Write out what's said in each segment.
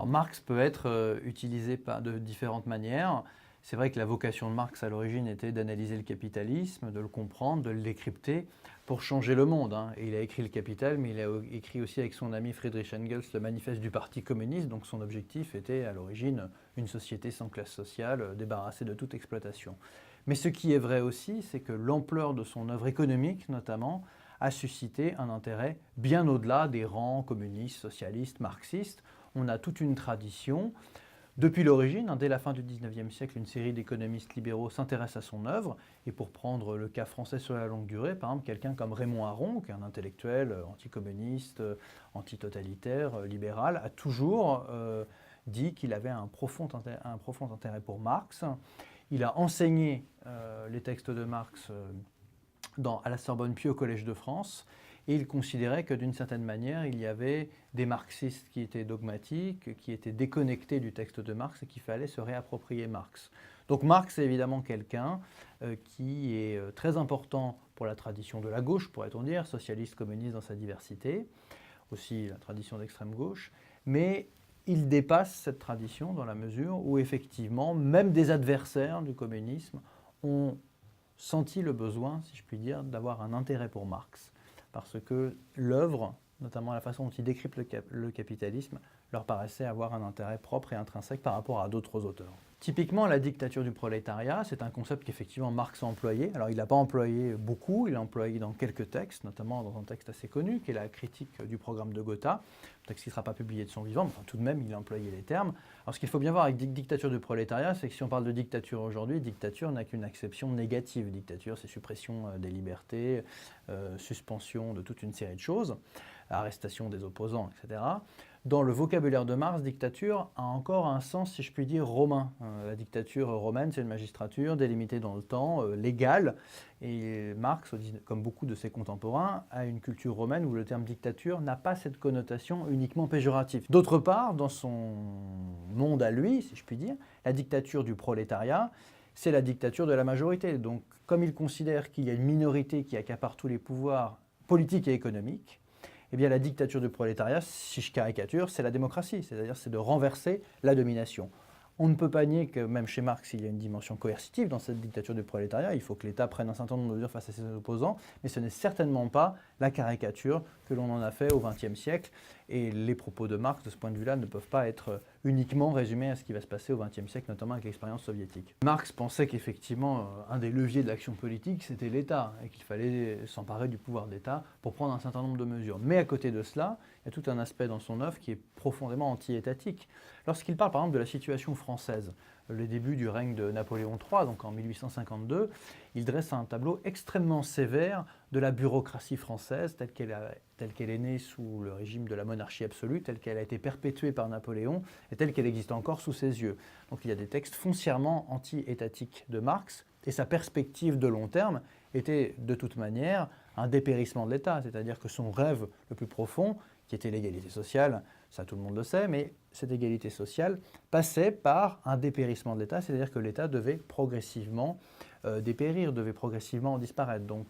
Alors Marx peut être utilisé de différentes manières. C'est vrai que la vocation de Marx à l'origine était d'analyser le capitalisme, de le comprendre, de le décrypter pour changer le monde. Et il a écrit Le Capital, mais il a écrit aussi avec son ami Friedrich Engels le manifeste du Parti communiste. Donc son objectif était à l'origine une société sans classe sociale, débarrassée de toute exploitation. Mais ce qui est vrai aussi, c'est que l'ampleur de son œuvre économique, notamment, a suscité un intérêt bien au-delà des rangs communistes, socialistes, marxistes. On a toute une tradition. Depuis l'origine, dès la fin du XIXe siècle, une série d'économistes libéraux s'intéressent à son œuvre. Et pour prendre le cas français sur la longue durée, par exemple, quelqu'un comme Raymond Aron, qui est un intellectuel anticommuniste, antitotalitaire, libéral, a toujours dit qu'il avait un profond intérêt pour Marx. Il a enseigné les textes de Marx à la Sorbonne puis au Collège de France. Et il considérait que d'une certaine manière, il y avait des marxistes qui étaient dogmatiques, qui étaient déconnectés du texte de Marx et qu'il fallait se réapproprier Marx. Donc Marx est évidemment quelqu'un qui est très important pour la tradition de la gauche, pourrait-on dire, socialiste, communiste dans sa diversité, aussi la tradition d'extrême gauche, mais il dépasse cette tradition dans la mesure où effectivement, même des adversaires du communisme ont senti le besoin, si je puis dire, d'avoir un intérêt pour Marx. Parce que l'œuvre, notamment la façon dont il décrypte le capitalisme, leur paraissait avoir un intérêt propre et intrinsèque par rapport à d'autres auteurs. Typiquement, la dictature du prolétariat, c'est un concept qu'effectivement Marx a employé. Alors il n'a pas employé beaucoup, il l'a employé dans quelques textes, notamment dans un texte assez connu, qui est la critique du programme de Gotha, un texte qui ne sera pas publié de son vivant, mais enfin, tout de même il a employé les termes. Alors ce qu'il faut bien voir avec dictature du prolétariat, c'est que si on parle de dictature aujourd'hui, dictature n'a qu'une acception négative. Dictature, c'est suppression des libertés, suspension de toute une série de choses, arrestation des opposants, etc. Dans le vocabulaire de Marx, dictature a encore un sens, si je puis dire, romain. La dictature romaine, c'est une magistrature délimitée dans le temps, légale. Et Marx, comme beaucoup de ses contemporains, a une culture romaine où le terme dictature n'a pas cette connotation uniquement péjorative. D'autre part, dans son monde à lui, si je puis dire, la dictature du prolétariat, c'est la dictature de la majorité. Donc, comme il considère qu'il y a une minorité qui accapare tous les pouvoirs politiques et économiques, eh bien, la dictature du prolétariat, si je caricature, c'est la démocratie, c'est-à-dire c'est de renverser la domination. On ne peut pas nier que même chez Marx, il y a une dimension coercitive dans cette dictature du prolétariat. Il faut que l'État prenne un certain nombre de mesures face à ses opposants, mais ce n'est certainement pas la caricature que l'on en a fait au XXe siècle. Et les propos de Marx, de ce point de vue-là, ne peuvent pas être uniquement résumés à ce qui va se passer au XXe siècle, notamment avec l'expérience soviétique. Marx pensait qu'effectivement, un des leviers de l'action politique, c'était l'État, et qu'il fallait s'emparer du pouvoir d'État pour prendre un certain nombre de mesures. Mais à côté de cela, il y a tout un aspect dans son œuvre qui est profondément anti-étatique. Lorsqu'il parle par exemple de la situation française, le début du règne de Napoléon III, donc en 1852, il dresse un tableau extrêmement sévère de la bureaucratie française telle qu'elle est née sous le régime de la monarchie absolue, telle qu'elle a été perpétuée par Napoléon et telle qu'elle existe encore sous ses yeux. Donc il y a des textes foncièrement anti-étatiques de Marx et sa perspective de long terme était de toute manière un dépérissement de l'État, c'est-à-dire que son rêve le plus profond, qui était l'égalité sociale, ça tout le monde le sait, mais cette égalité sociale passait par un dépérissement de l'État, c'est-à-dire que l'État devait progressivement dépérir, devait progressivement disparaître. Donc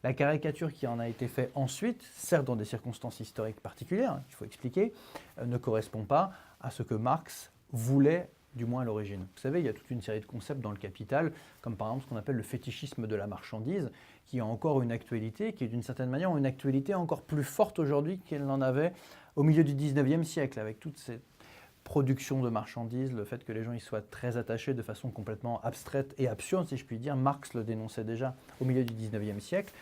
la caricature qui en a été faite ensuite, certes dans des circonstances historiques particulières, il faut expliquer, ne correspond pas à ce que Marx voulait, du moins à l'origine. Vous savez, il y a toute une série de concepts dans le Capital, comme par exemple ce qu'on appelle le fétichisme de la marchandise, qui a encore une actualité, qui est d'une certaine manière une actualité encore plus forte aujourd'hui qu'elle n'en avait au milieu du XIXe siècle, avec toute cette production de marchandises, le fait que les gens y soient très attachés de façon complètement abstraite et absurde, si je puis dire. Marx le dénonçait déjà au milieu du XIXe siècle.